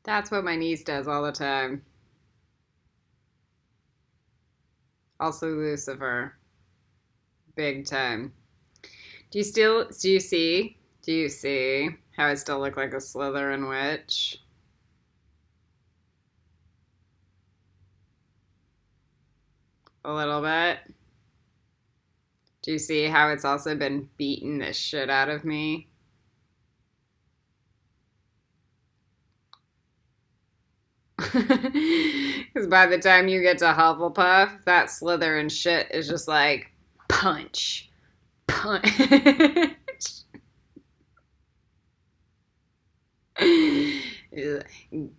That's what my niece does all the time. Also Lucifer. Big time. Do you see how I still look like a Slytherin witch? A little bit. Do you see how it's also been beating the shit out of me? Because by the time you get to Hufflepuff, that Slytherin shit is just like punch, punch.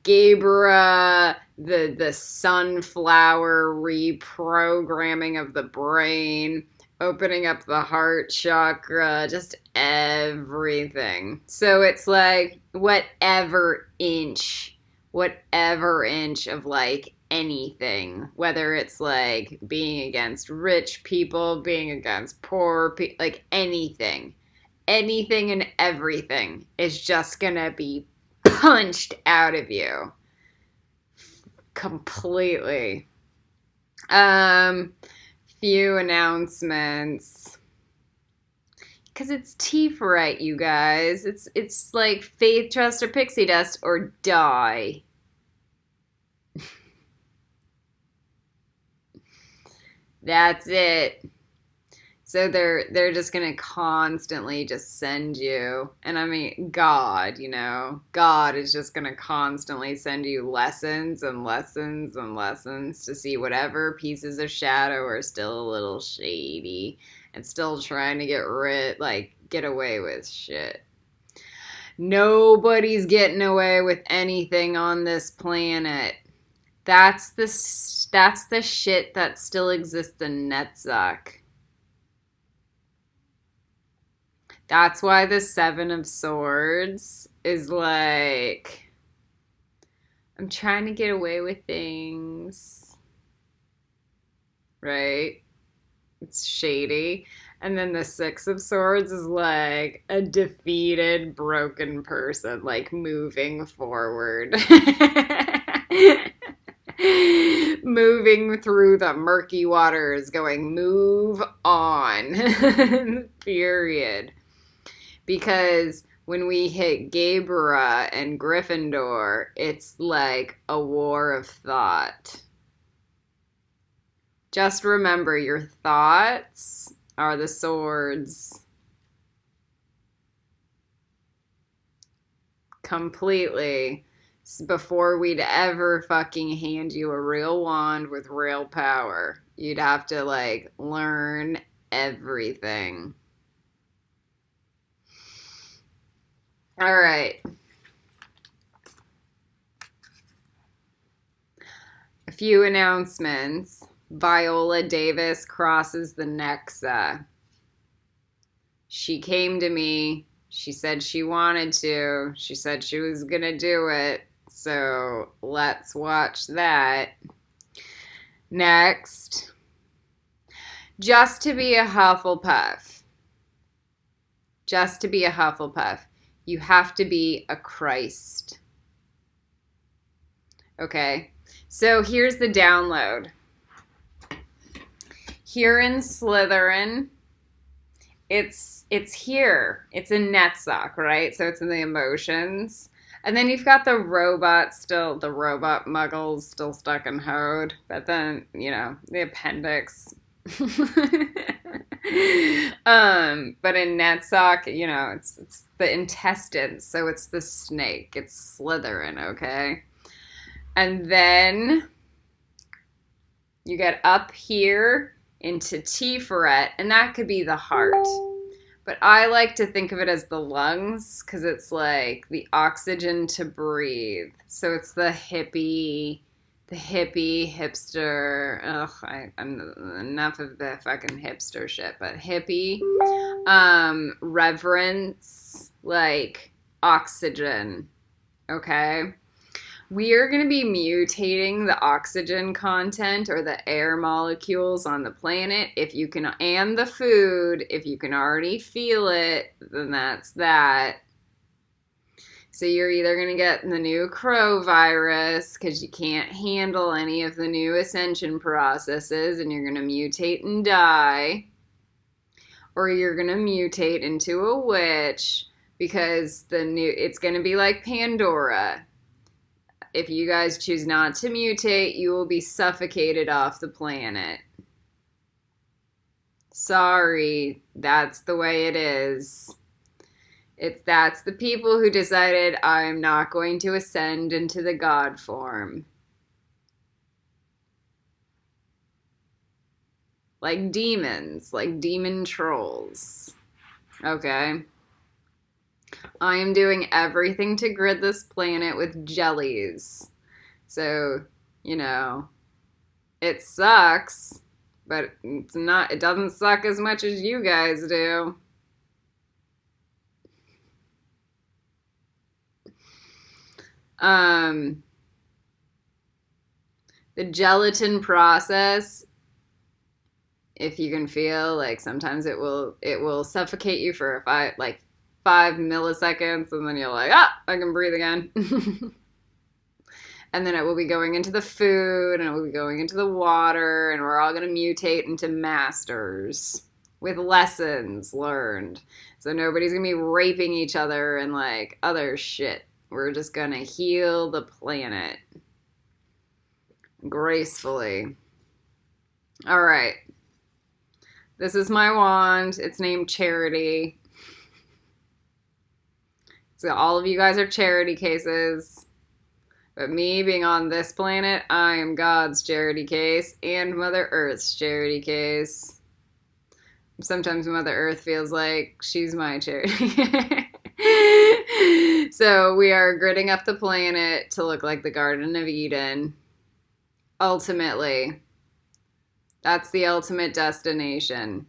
Gabra, the sunflower reprogramming of the brain, opening up the heart chakra, just everything. So it's like whatever inch of like anything, whether it's like being against rich people, being against poor people, like anything and everything is just gonna be punched out of you completely. Um, few announcements. Because it's tea for it, you guys. It's like faith, trust, or pixie dust, or die. That's it. So they're just gonna constantly just send you, and I mean God, God is just gonna constantly send you lessons and lessons and lessons to see whatever pieces of shadow are still a little shady and still trying to get away with shit. Nobody's getting away with anything on this planet. That's the shit that still exists in Netzach. That's why the Seven of Swords is like, I'm trying to get away with things, right? It's shady. And then the Six of Swords is like a defeated, broken person, like moving forward. Moving through the murky waters, going, move on. Period. Because when we hit Gabra and Gryffindor, it's like a war of thought. Just remember, your thoughts are the swords. Completely. Before we'd ever fucking hand you a real wand with real power, you'd have to, like, learn everything. All right. A few announcements. Viola Davis crosses the nexa. She came to me. She said she wanted to. She said she was going to do it. So let's watch that. Next. Just to be a Hufflepuff. Just to be a Hufflepuff. You have to be a Christ. Okay, so here's the download. Here in Slytherin, it's here. It's in Netzach, right? So it's in the emotions. And then you've got the robot muggles still stuck in Hode. But then, the appendix. But in Netzach, it's the intestines, so it's the snake. It's Slytherin, okay? And then you get up here into Tiferet, and that could be the heart. But I like to think of it as the lungs, because it's like the oxygen to breathe. So it's the hippie hipster. I'm enough of the fucking hipster shit, but hippie, reverence, like oxygen. Okay, we are going to be mutating the oxygen content or the air molecules on the planet. And the food, if you can already feel it, then that's that. So you're either going to get the new crow virus because you can't handle any of the new ascension processes and you're going to mutate and die, or you're going to mutate into a witch because it's going to be like Pandora. If you guys choose not to mutate, you will be suffocated off the planet. Sorry, that's the way it is. That's the people who decided I'm not going to ascend into the God form. Like demons, like demon trolls. Okay? I am doing everything to grid this planet with jellies. So, it sucks, but it doesn't suck as much as you guys do. The gelatin process, if you can feel, like sometimes it will suffocate you for 5 milliseconds, and then you're like, I can breathe again. And then it will be going into the food, and it will be going into the water, and we're all going to mutate into masters with lessons learned. So nobody's going to be raping each other and like other shit. We're just going to heal the planet gracefully. All right. This is my wand. It's named Charity. So all of you guys are charity cases. But me being on this planet, I am God's charity case and Mother Earth's charity case. Sometimes Mother Earth feels like she's my charity. So we are gridding up the planet to look like the Garden of Eden. Ultimately. That's the ultimate destination.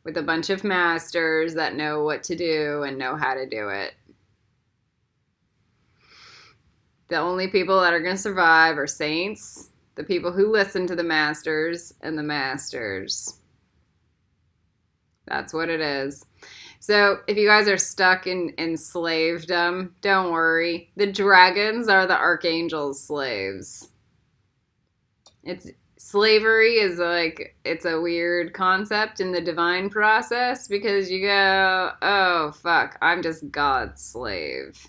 With a bunch of masters that know what to do and know how to do it. The only people that are going to survive are saints, the people who listen to the masters, and the masters. That's what it is. So if you guys are stuck in slavedom, don't worry. The dragons are the archangel's slaves. Slavery is it's a weird concept in the divine process because you go, oh, fuck, I'm just God's slave.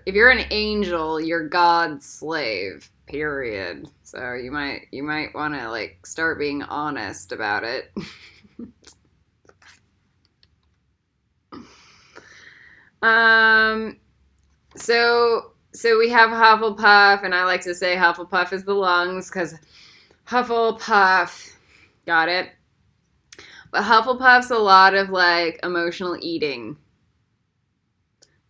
If you're an angel, you're God's slave, period. So you might want to start being honest about it. So we have Hufflepuff, and I like to say Hufflepuff is the lungs because Hufflepuff, got it? But Hufflepuff's a lot of emotional eating.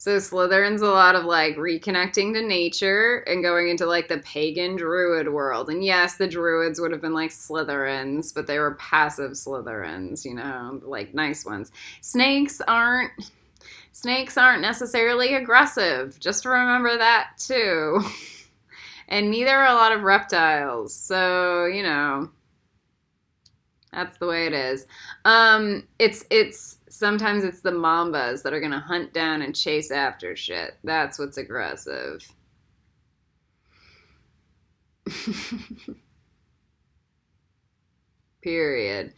So Slytherin's a lot of reconnecting to nature and going into the pagan druid world. And yes, the druids would have been Slytherins, but they were passive Slytherins, nice ones. Snakes aren't necessarily aggressive. Just remember that too. And neither are a lot of reptiles. So, that's the way it is. Sometimes it's the mambas that are going to hunt down and chase after shit. That's what's aggressive. Period.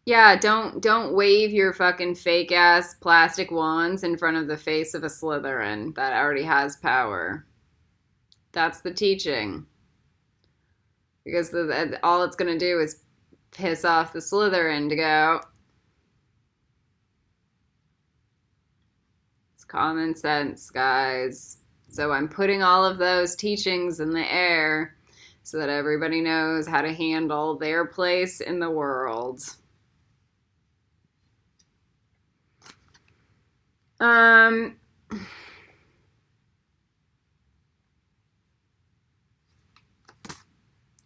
Yeah, don't wave your fucking fake ass plastic wands in front of the face of a Slytherin that already has power. That's the teaching. Because all it's going to do is piss off the Slytherin to go. It's common sense, guys. So I'm putting all of those teachings in the air so that everybody knows how to handle their place in the world.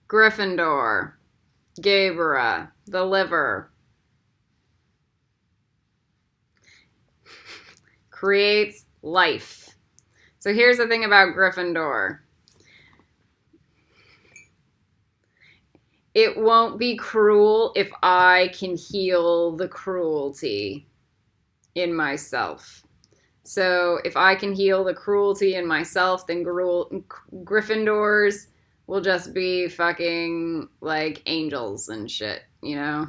Gryffindor, Gabra, the liver, creates life. So here's the thing about Gryffindor. It won't be cruel if I can heal the cruelty. in myself. So if I can heal the cruelty in myself, then Gryffindors will just be fucking like angels and shit, you know?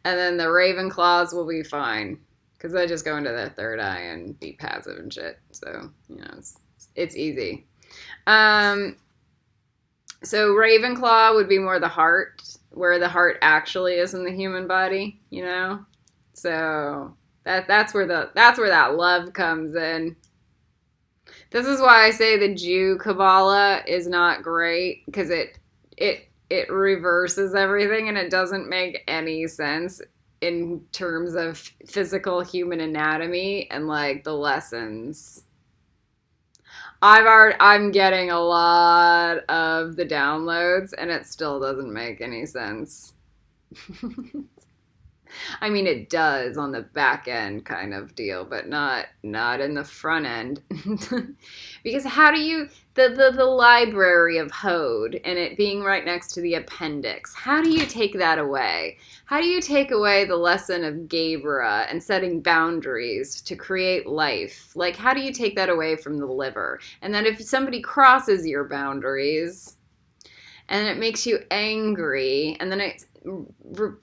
And then the Ravenclaws will be fine. Because I just go into the third eye and be passive and shit. So, you know, it's easy. So Ravenclaw would be more the heart, where the heart actually is in the human body, you know? So that's where that love comes in. This is why I say the Jew Kabbalah is not great, because it reverses everything and it doesn't make any sense in terms of physical human anatomy and like the lessons. I'm getting a lot of the downloads and it still doesn't make any sense. I mean, it does on the back end kind of deal, but not in the front end. Because how do you, the library of Hode and it being right next to the appendix, how do you take that away? How do you take away the lesson of Gebra and setting boundaries to create life? Like, how do you take that away from the liver? And then if somebody crosses your boundaries and it makes you angry, and then it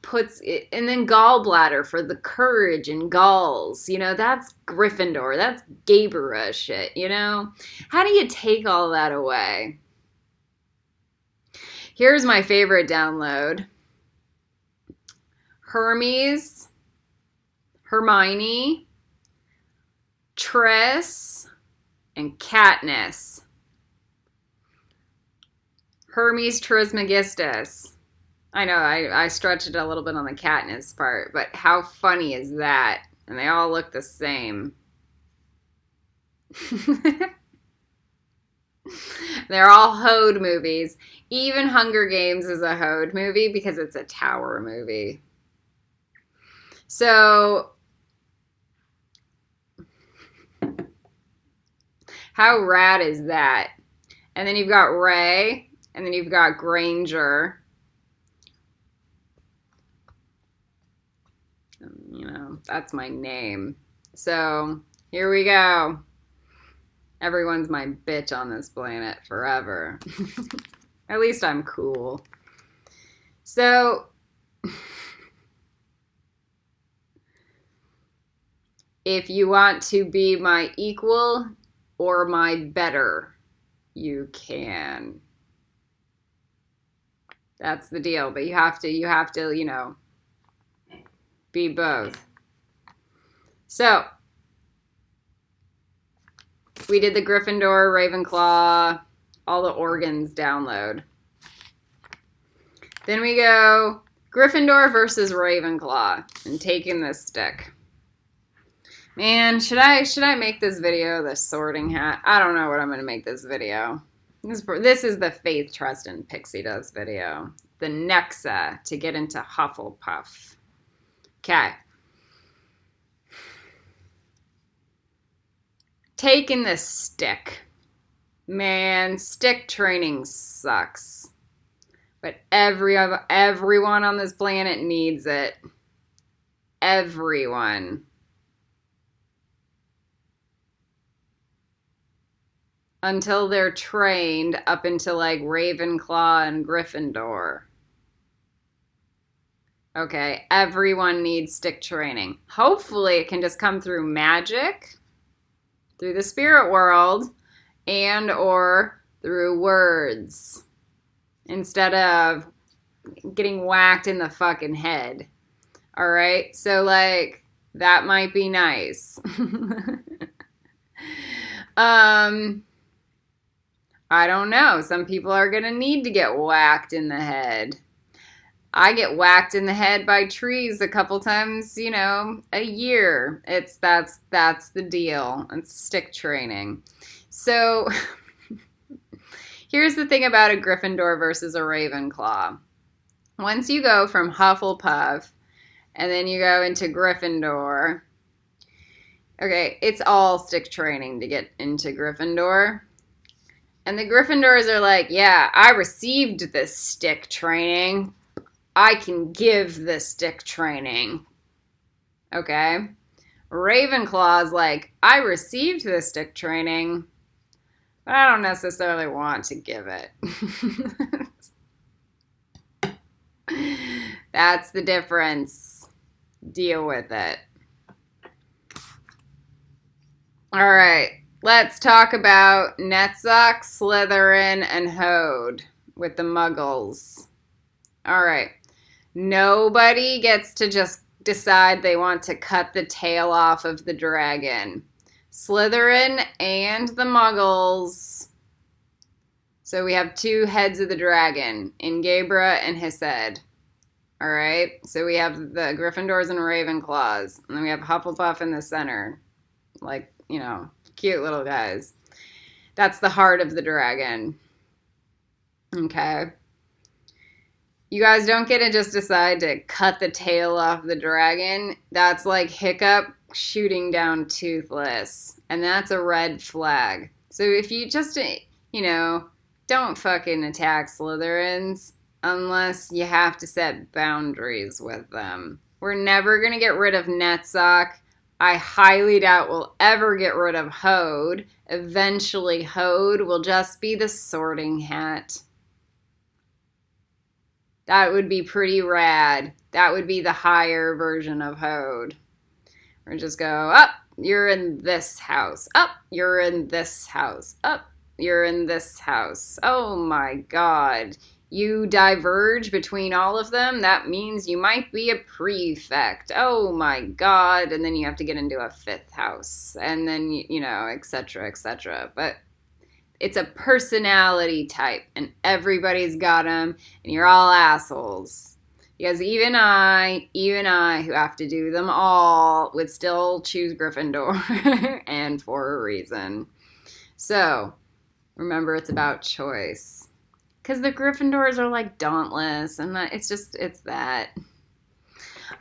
puts it, and then gallbladder for the courage and galls, you know, that's Gryffindor, that's Gebra shit, you know? How do you take all that away? Here's my favorite download. Hermes, Hermione, Triss, and Katniss. Hermes Trismegistus. I know, I stretched it a little bit on the Katniss part, but how funny is that? And they all look the same. They're all Hode movies. Even Hunger Games is a Hode movie because it's a tower movie. So, how rad is that? And then you've got Ray, and then you've got Granger. You know, that's my name. So, here we go. Everyone's my bitch on this planet forever. At least I'm cool. So, if you want to be my equal or my better, you can. That's the deal. But you have to, you know, be both. So, we did the Gryffindor, Ravenclaw, all the organs download. Then we go Gryffindor versus Ravenclaw and taking this stick. Man, should I make this video the sorting hat? I don't know what I'm going to make this video. This is the Faith, Trust, and Pixie Dust video. The nexa to get into Hufflepuff. Okay. Taking this stick. Man, stick training sucks. But everyone on this planet needs it. Everyone. Until they're trained up into like Ravenclaw and Gryffindor. Okay, everyone needs stick training. Hopefully it can just come through magic, through the spirit world, and or through words. Instead of getting whacked in the fucking head. Alright, so like, that might be nice. I don't know. Some people are going to need to get whacked in the head. I get whacked in the head by trees a couple times, you know, a year. That's the deal. It's stick training. So here's the thing about a Gryffindor versus a Ravenclaw. Once you go from Hufflepuff and then you go into Gryffindor, okay, it's all stick training to get into Gryffindor. And the Gryffindors are like, yeah, I received this stick training. I can give the stick training. Okay? Ravenclaw's like, I received this stick training, but I don't necessarily want to give it. That's the difference. Deal with it. All right. Let's talk about Nexa, Slytherin, and Hode with the Muggles. All right. Nobody gets to just decide they want to cut the tail off of the dragon. Slytherin and the Muggles. So we have two heads of the dragon, Ingabra and Hesed. All right. So we have the Gryffindors and Ravenclaws. And then we have Hufflepuff in the center. Like, you know, cute little guys. That's the heart of the dragon. Okay. You guys don't get to just decide to cut the tail off the dragon. That's like Hiccup shooting down Toothless. And that's a red flag. So if you just, you know, don't fucking attack Slytherins unless you have to set boundaries with them. We're never going to get rid of Netsock. I highly doubt we'll ever get rid of Hode. Eventually, Hode will just be the sorting hat. That would be pretty rad. That would be the higher version of Hode. Or just go, up, you're in this house. Up, you're in this house. Up, you're in this house. Oh my god. You diverge between all of them, that means you might be a prefect. Oh my god. And then you have to get into a fifth house. And then, you know, etc., etc. But it's a personality type, and everybody's got them, and you're all assholes. Because even I, who have to do them all, would still choose Gryffindor, and for a reason. So, remember, it's about choice. Because the Gryffindors are like dauntless, and it's that.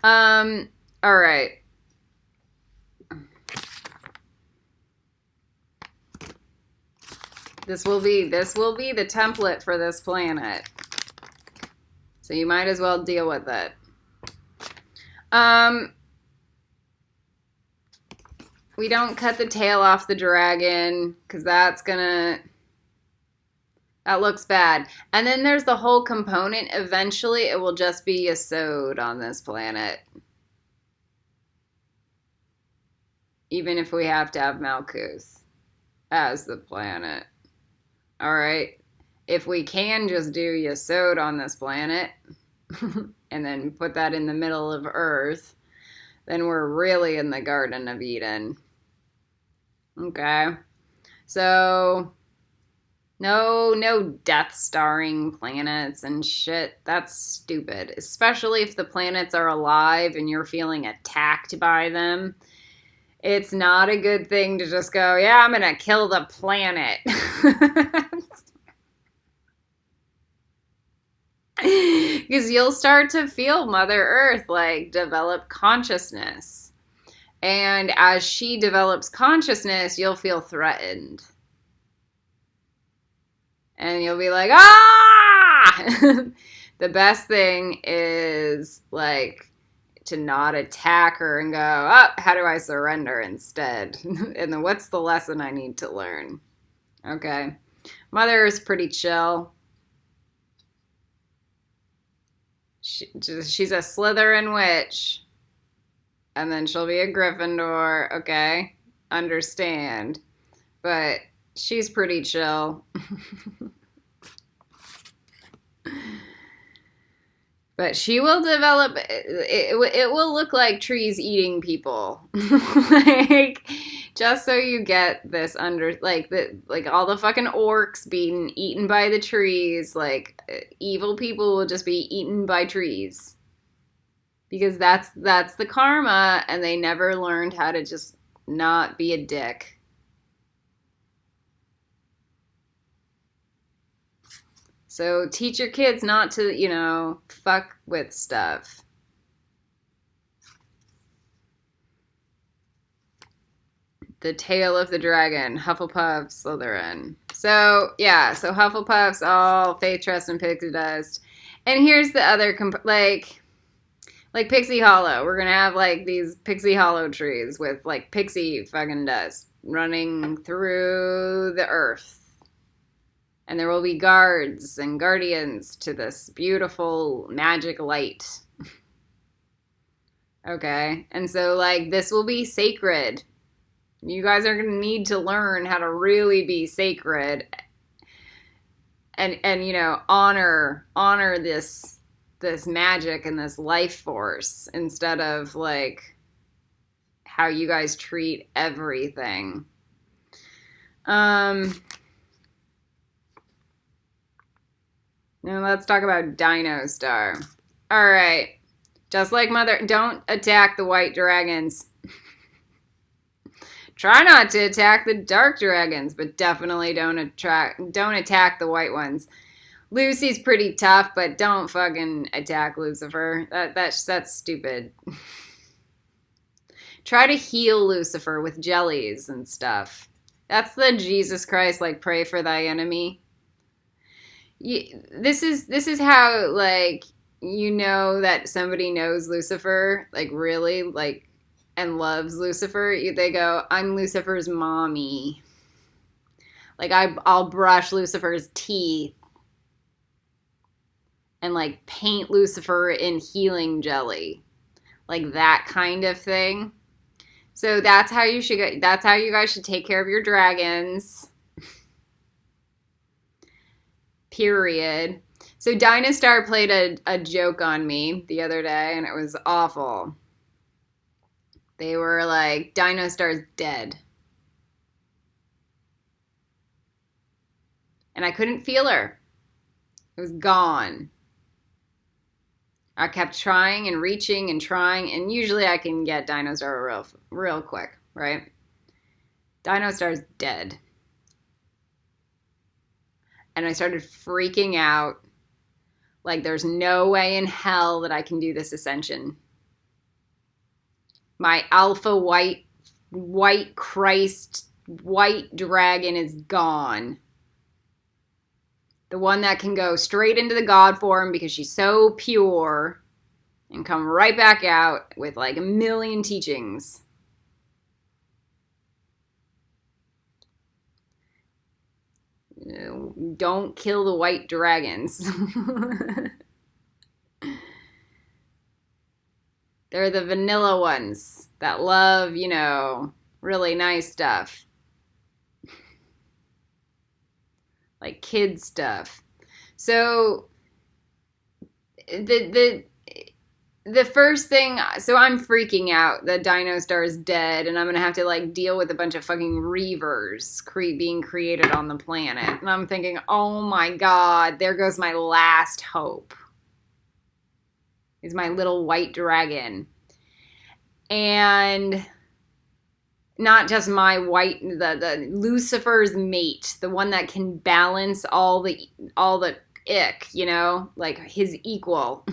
All right. This will be the template for this planet. So you might as well deal with it. We don't cut the tail off the dragon, because that looks bad. And then there's the whole component. Eventually, it will just be Yesod on this planet. Even if we have to have Malkuth as the planet. All right. If we can just do Yesod on this planet and then put that in the middle of Earth, then we're really in the Garden of Eden. Okay. So no Death Starring planets and shit. That's stupid. Especially if the planets are alive and you're feeling attacked by them. It's not a good thing to just go, yeah, I'm going to kill the planet. Because you'll start to feel Mother Earth, like, develop consciousness. And as she develops consciousness, you'll feel threatened. And you'll be like, ah! The best thing is, like, to not attack her and go, oh, how do I surrender instead? And then what's the lesson I need to learn? Okay. Mother is pretty chill. She's a Slytherin witch. And then she'll be a Gryffindor. Okay. Understand. But she's pretty chill. But she will develop, it will look like trees eating people. Like, just so you get this like all the fucking orcs being eaten by the trees, like, evil people will just be eaten by trees. Because that's the karma, and they never learned how to just not be a dick. So teach your kids not to, fuck with stuff. The tail of the dragon, Hufflepuff, Slytherin. So, yeah, so Hufflepuff's all faith, trust, and pixie dust. And here's the other, Like Pixie Hollow. We're going to have like these Pixie Hollow trees with like pixie fucking dust running through the earth. And there will be guards and guardians to this beautiful magic light. Okay. And so like this will be sacred. You guys are going to need to learn how to really be sacred and you know, honor this magic and this life force instead of like how you guys treat everything. Now let's talk about Dino Star. All right. Just like Mother, don't attack the white dragons. Try not to attack the dark dragons, but definitely don't attack the white ones. Lucy's pretty tough, but don't fucking attack Lucifer. That's stupid. Try to heal Lucifer with jellies and stuff. That's the Jesus Christ, like, pray for thy enemy. This is how, like, you know that somebody knows Lucifer, like, really, like, and loves Lucifer. They go, I'm Lucifer's mommy. Like, I'll brush Lucifer's teeth and, like, paint Lucifer in healing jelly. Like, that kind of thing. So that's how you should go. That's how you guys should take care of your dragons. Period. So Dino-Star played a joke on me the other day, and it was awful. They were like, Dino-Star's dead. And I couldn't feel her. It was gone. I kept trying and reaching and trying, and usually I can get Dino-Star real quick, right? Dino-Star's dead. And I started freaking out. Like, there's no way in hell that I can do this ascension. My alpha white Christ, white dragon is gone. The one that can go straight into the God form because she's so pure and come right back out with like 1 million teachings. Don't kill the white dragons. They're the vanilla ones that love, you know, really nice stuff. Like kid stuff. So the first thing, so I'm freaking out that Dino-Star is dead, and I'm gonna have to like deal with a bunch of fucking reavers being created on the planet. And I'm thinking, oh my god, there goes my last hope. Is my little white dragon. And not just my white, the Lucifer's mate, the one that can balance all the ick, you know, like his equal.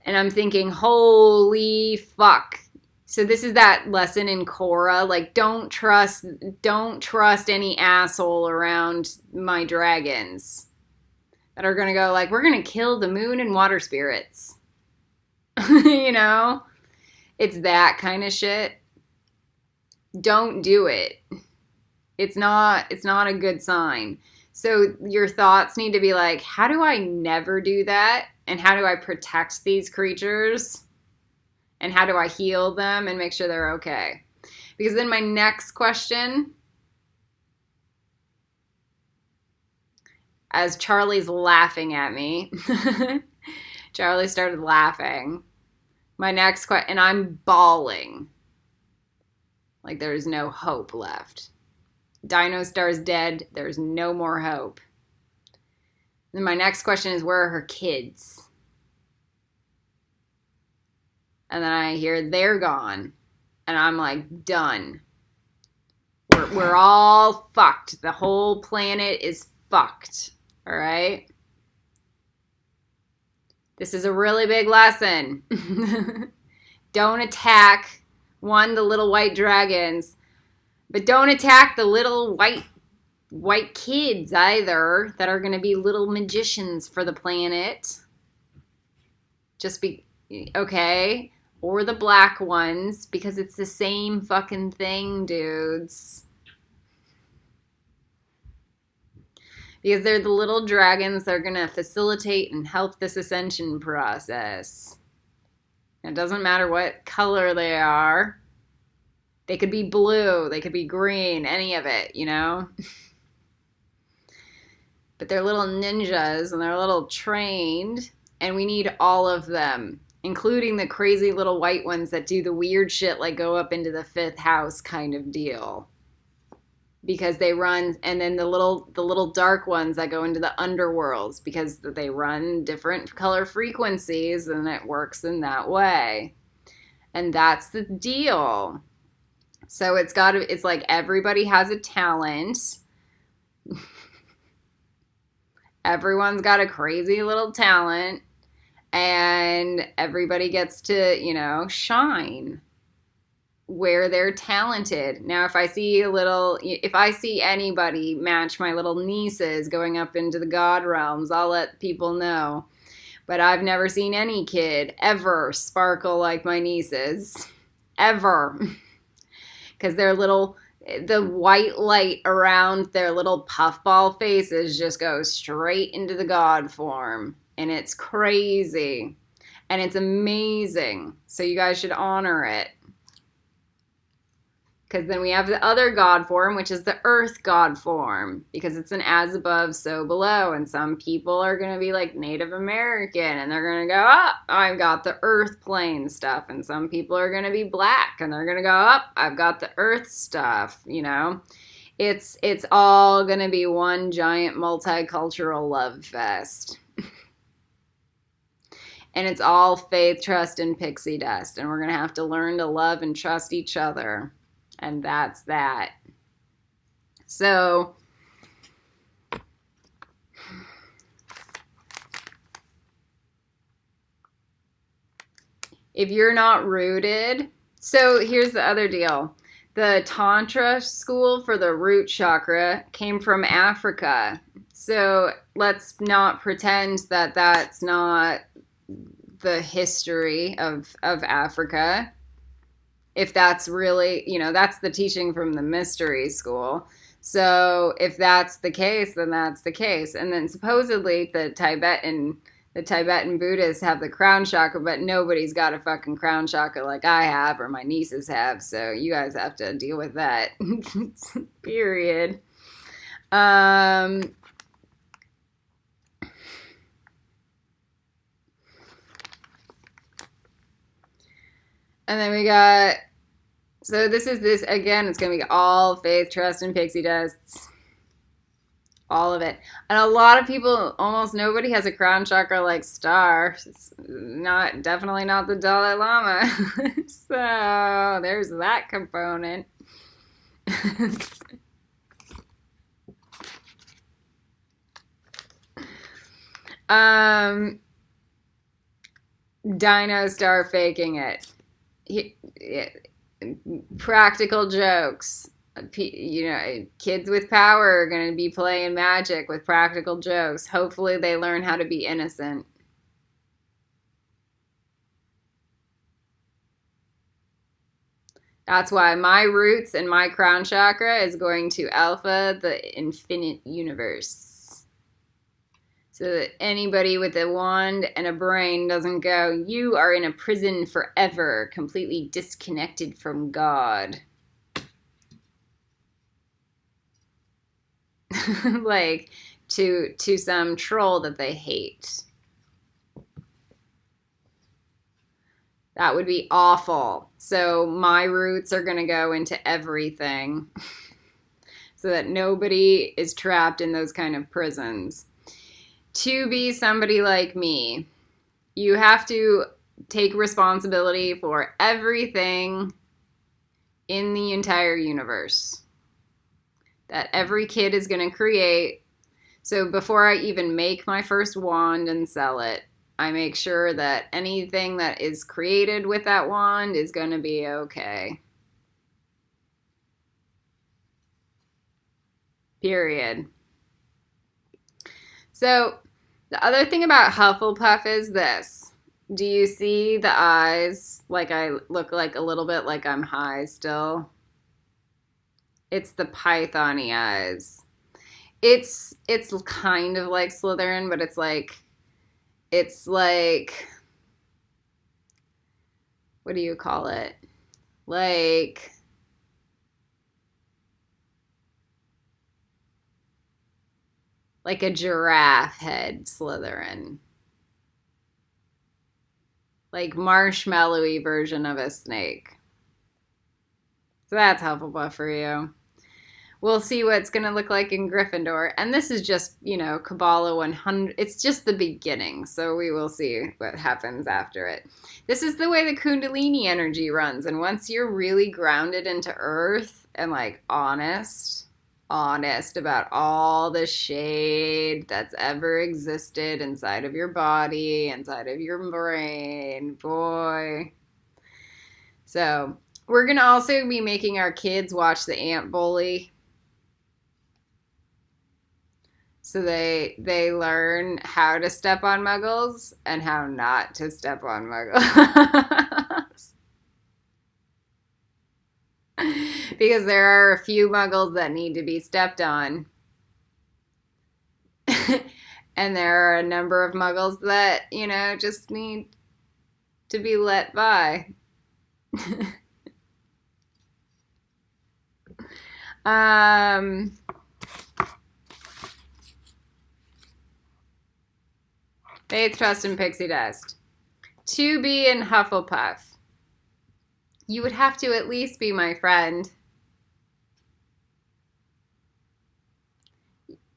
And I'm thinking, holy fuck. So this is that lesson in Korra, like don't trust any asshole around my dragons that are going to go like, we're going to kill the moon and water spirits. You know? It's that kind of shit. Don't do it. It's not a good sign. So your thoughts need to be like, how do I never do that? And how do I protect these creatures? And how do I heal them and make sure they're okay? Because then my next question, as Charlie's laughing at me, Charlie started laughing. My next question, and I'm bawling. Like there's no hope left. Dino-Star's dead. There's no more hope. Then my next question is, where are her kids? And then I hear they're gone. And I'm like, done. We're all fucked. The whole planet is fucked. All right? This is a really big lesson. Don't attack, the little white dragons. But don't attack the little white kids either that are going to be little magicians for the planet. Just be, okay? Or the black ones, because it's the same fucking thing, dudes. Because they're the little dragons that are going to facilitate and help this ascension process. It doesn't matter what color they are. They could be blue, they could be green, any of it, you know? But they're little ninjas and they're a little trained, and we need all of them, including the crazy little white ones that do the weird shit like go up into the fifth house kind of deal. Because they run, and then the little dark ones that go into the underworlds because they run different color frequencies, and it works in that way. And that's the deal. So it's like everybody has a talent. Everyone's got a crazy little talent, and everybody gets to, you know, shine where they're talented. Now, if I see anybody match my little nieces going up into the god realms, I'll let people know. But I've never seen any kid ever sparkle like my nieces. Ever. Because the white light around their little puffball faces just goes straight into the god form. And it's crazy. And it's amazing. So you guys should honor it. Because then we have the other god form, which is the earth god form. Because it's an as above, so below. And some people are going to be like Native American. And they're going to go, up, I've got the earth plane stuff. And some people are going to be black. And they're going to go, up, I've got the earth stuff. You know, it's all going to be one giant multicultural love fest. And it's all faith, trust, and pixie dust. And we're going to have to learn to love and trust each other. And that's that. So, if you're not rooted, so here's the other deal. The Tantra school for the root chakra came from Africa. So let's not pretend that that's not the history of Africa. If that's really, you know, that's the teaching from the mystery school. So if that's the case, then that's the case. And then supposedly the Tibetan Buddhists have the crown chakra, but nobody's got a fucking crown chakra like I have or my nieces have. So you guys have to deal with that. Period. And then we got, so this again, it's going to be all faith, trust, and pixie dusts. All of it. And a lot of people, almost nobody has a crown chakra like Star. It's definitely not the Dalai Lama. So there's that component. Dino Star faking it. Practical jokes. You know, kids with power are going to be playing magic with practical jokes. Hopefully they learn how to be innocent. That's why my roots and my crown chakra is going to Alpha, the infinite universe. So that anybody with a wand and a brain doesn't go, you are in a prison forever, completely disconnected from God. Like to some troll that they hate. That would be awful. So my roots are going to go into everything so that nobody is trapped in those kind of prisons. To be somebody like me, you have to take responsibility for everything in the entire universe that every kid is going to create. So before I even make my first wand and sell it, I make sure that anything that is created with that wand is going to be okay. Period. So the other thing about Hufflepuff is this. Do you see the eyes? Like I look like a little bit like I'm high still. It's the python-y eyes. It's kind of like Slytherin, but it's like what do you call it? Like like a giraffe head Slytherin. Like marshmallowy version of a snake. So that's Hufflepuff for you. We'll see what it's going to look like in Gryffindor. And this is just, Kabbalah 100. It's just the beginning. So we will see what happens after it. This is the way the Kundalini energy runs. And once you're really grounded into earth and like honest about all the shade that's ever existed inside of your body, inside of your brain, boy. So we're going to also be making our kids watch the Ant Bully. So they learn how to step on muggles and how not to step on muggles. Because there are a few muggles that need to be stepped on. And there are a number of muggles that, just need to be let by. Faith, Trust, and Pixie Dust. To be in Hufflepuff, you would have to at least be my friend.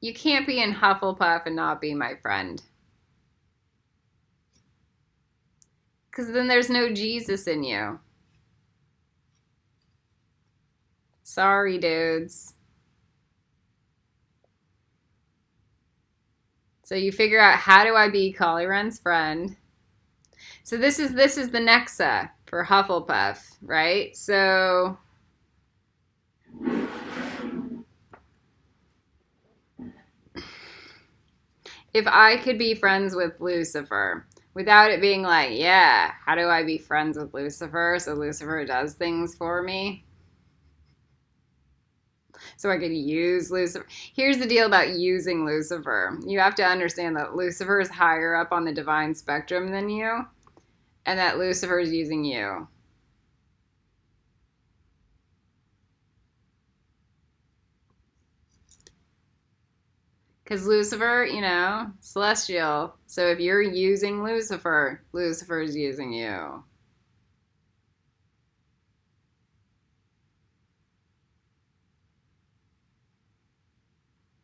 You can't be in Hufflepuff and not be my friend. Because then there's no Jesus in you. Sorry, dudes. So you figure out, how do I be Collyren's friend? So this is the nexa for Hufflepuff, right? So if I could be friends with Lucifer without it being like, yeah, how do I be friends with Lucifer so Lucifer does things for me? So I could use Lucifer. Here's the deal about using Lucifer. You have to understand that Lucifer is higher up on the divine spectrum than you, and that Lucifer is using you. Because Lucifer, celestial. So if you're using Lucifer, Lucifer is using you.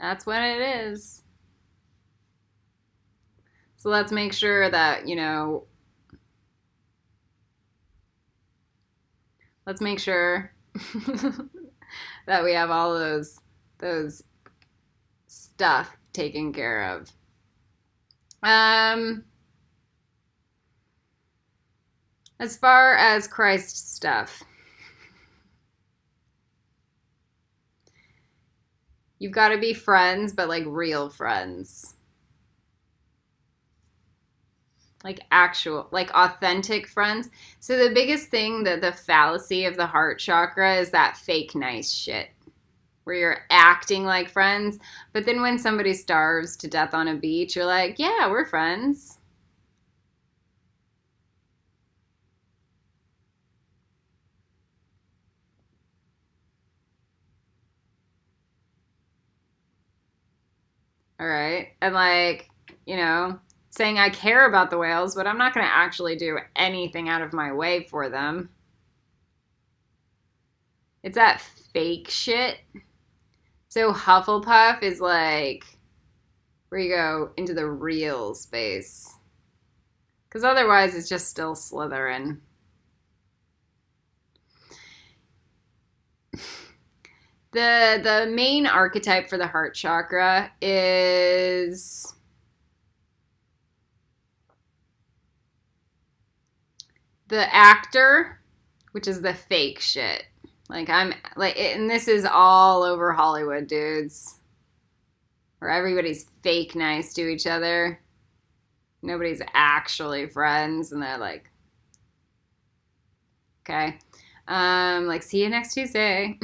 That's what it is. So let's make sure that, let's make sure that we have all those stuff taken care of. As far as Christ stuff, you've got to be friends, but like real friends. Like actual, like authentic friends. So the biggest thing, that the fallacy of the heart chakra is that fake nice shit. Where you're acting like friends, but then when somebody starves to death on a beach, you're like, yeah, we're friends. All right. And like, saying I care about the whales, but I'm not going to actually do anything out of my way for them. It's that fake shit. So Hufflepuff is like where you go into the real space. Because otherwise it's just still Slytherin. The main archetype for the heart chakra is the actor, which is the fake shit. Like and this is all over Hollywood, dudes, where everybody's fake nice to each other. Nobody's actually friends, and they're like, okay, like see you next Tuesday,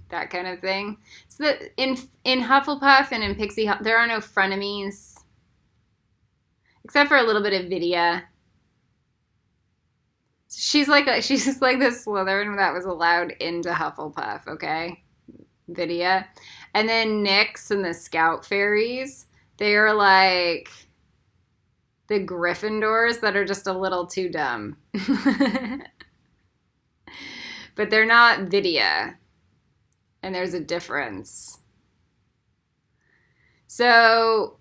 that kind of thing. So that in Hufflepuff and in Pixie, there are no frenemies, except for a little bit of Vidya. She's just like this Slytherin that was allowed into Hufflepuff, okay? Vidya. And then Nyx and the Scout Fairies, they are like the Gryffindors that are just a little too dumb. But they're not Vidya. And there's a difference. So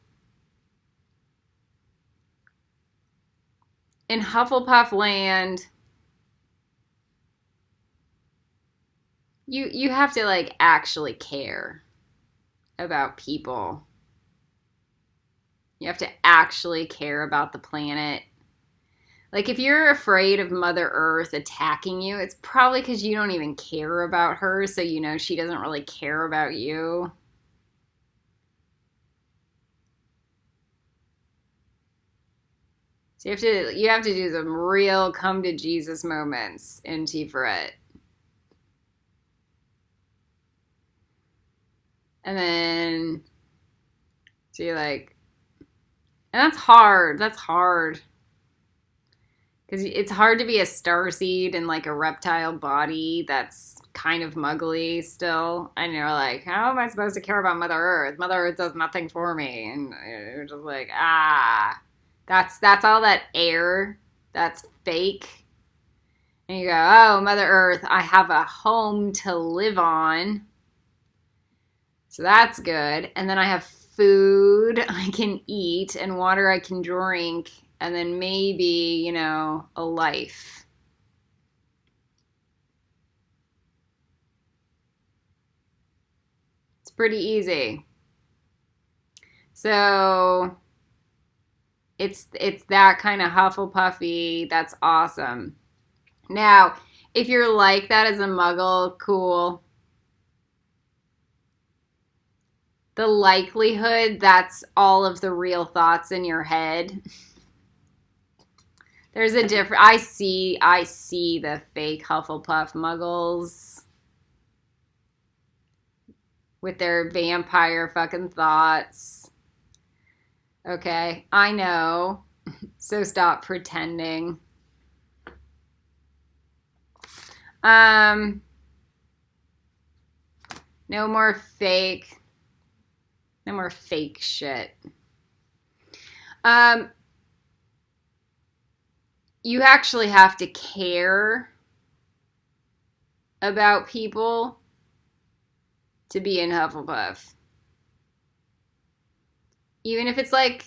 in Hufflepuff land, you have to like actually care about people. You have to actually care about the planet. Like if you're afraid of Mother Earth attacking you, it's probably because you don't even care about her, so you know she doesn't really care about you. So you have to do some real come to Jesus moments in Tiferet. And then, so you're like, and that's hard. That's hard. Because it's hard to be a starseed in like a reptile body that's kind of muggly still. And you're like, how am I supposed to care about Mother Earth? Mother Earth does nothing for me. And you're just like, that's all that air. That's fake. And you go, oh, Mother Earth, I have a home to live on. So that's good. And then I have food I can eat and water I can drink. And then maybe, you know, a life. It's pretty easy. So it's that kind of Hufflepuffy. That's awesome. Now, if you're like that as a muggle, cool. The likelihood that's all of the real thoughts in your head. There's a different. I see the fake Hufflepuff muggles with their vampire fucking thoughts. Okay, I know. So stop pretending. No more fake. No more fake shit. You actually have to care about people to be in Hufflepuff. Even if it's like,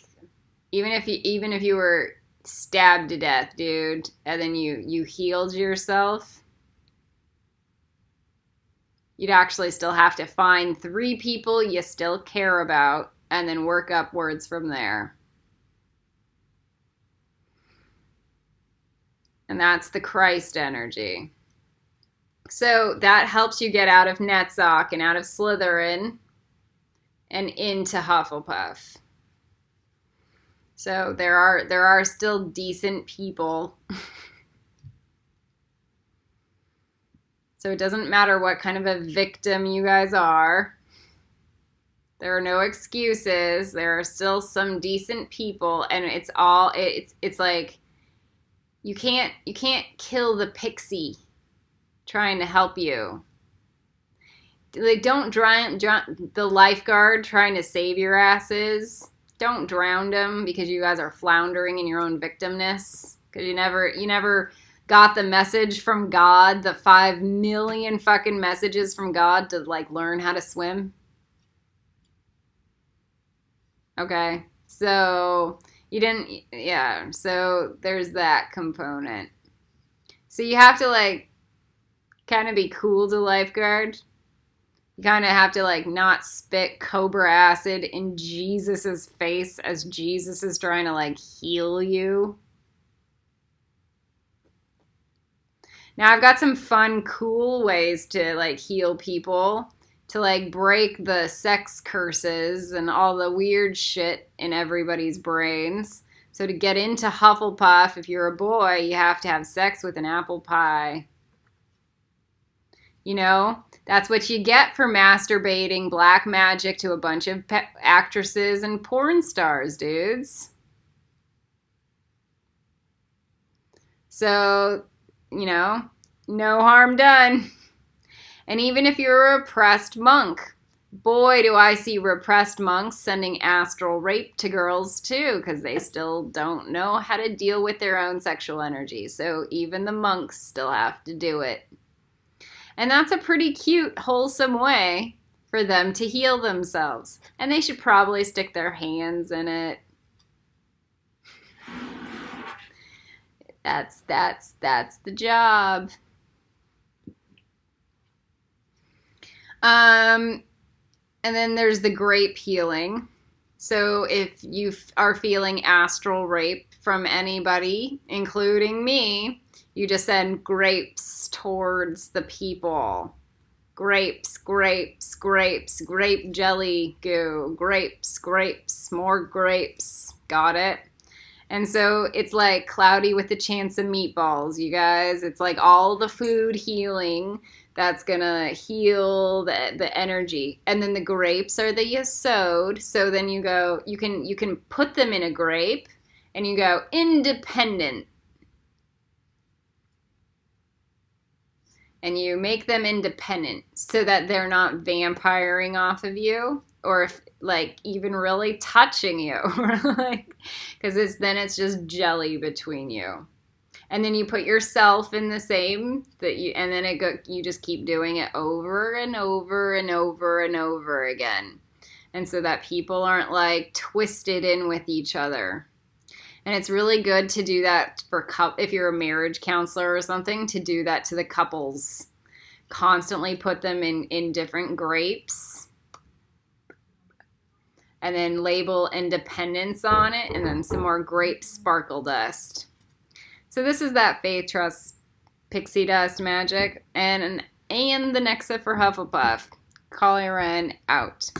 even if you were stabbed to death, dude, and then you healed yourself, you'd actually still have to find 3 people you still care about and then work upwards from there. And that's the Christ energy. So that helps you get out of Netzach and out of Slytherin and into Hufflepuff. So there are still decent people. So it doesn't matter what kind of a victim you guys are. There are no excuses. There are still some decent people, and it's like you can't kill the pixie trying to help you. Like, don't drown the lifeguard trying to save your asses. Don't drown them because you guys are floundering in your own victimness. Because you never got the message from God, the 5 million fucking messages from God to like learn how to swim. Okay, so you didn't, yeah, so there's that component. So you have to like kind of be cool to lifeguard. You kind of have to like not spit cobra acid in Jesus's face as Jesus is trying to like heal you. Now I've got some fun, cool ways to like heal people, to like break the sex curses and all the weird shit in everybody's brains. So to get into Hufflepuff, if you're a boy, you have to have sex with an apple pie. You know, that's what you get for masturbating black magic to a bunch of actresses and porn stars, dudes. So, you know, no harm done. And even if you're a repressed monk, boy, do I see repressed monks sending astral rape to girls too, because they still don't know how to deal with their own sexual energy. So even the monks still have to do it. And that's a pretty cute, wholesome way for them to heal themselves. And they should probably stick their hands in it. That's the job. And then there's the grape healing. So if you are feeling astral rape from anybody, including me, you just send grapes towards the people. Grapes, grapes, grapes, grape jelly goo. Grapes, grapes, more grapes. Got it? And so it's like Cloudy with a Chance of Meatballs, you guys. It's like all the food healing that's gonna heal the energy. And then the grapes are the yesod. So then you go, you can put them in a grape and you go independent. And you make them independent so that they're not vampiring off of you, or if, like, even really touching you, like, because then it's just jelly between you. And then you put yourself in the same and then you just keep doing it over and over and over and over again, and so that people aren't like twisted in with each other. And it's really good to do that if you're a marriage counselor or something, to do that to the couples. Constantly put them in different grapes and then label independence on it, and then some more grape sparkle dust. So this is that Faith, Trust, Pixie Dust magic and the nexa for Hufflepuff. Collie Wren out.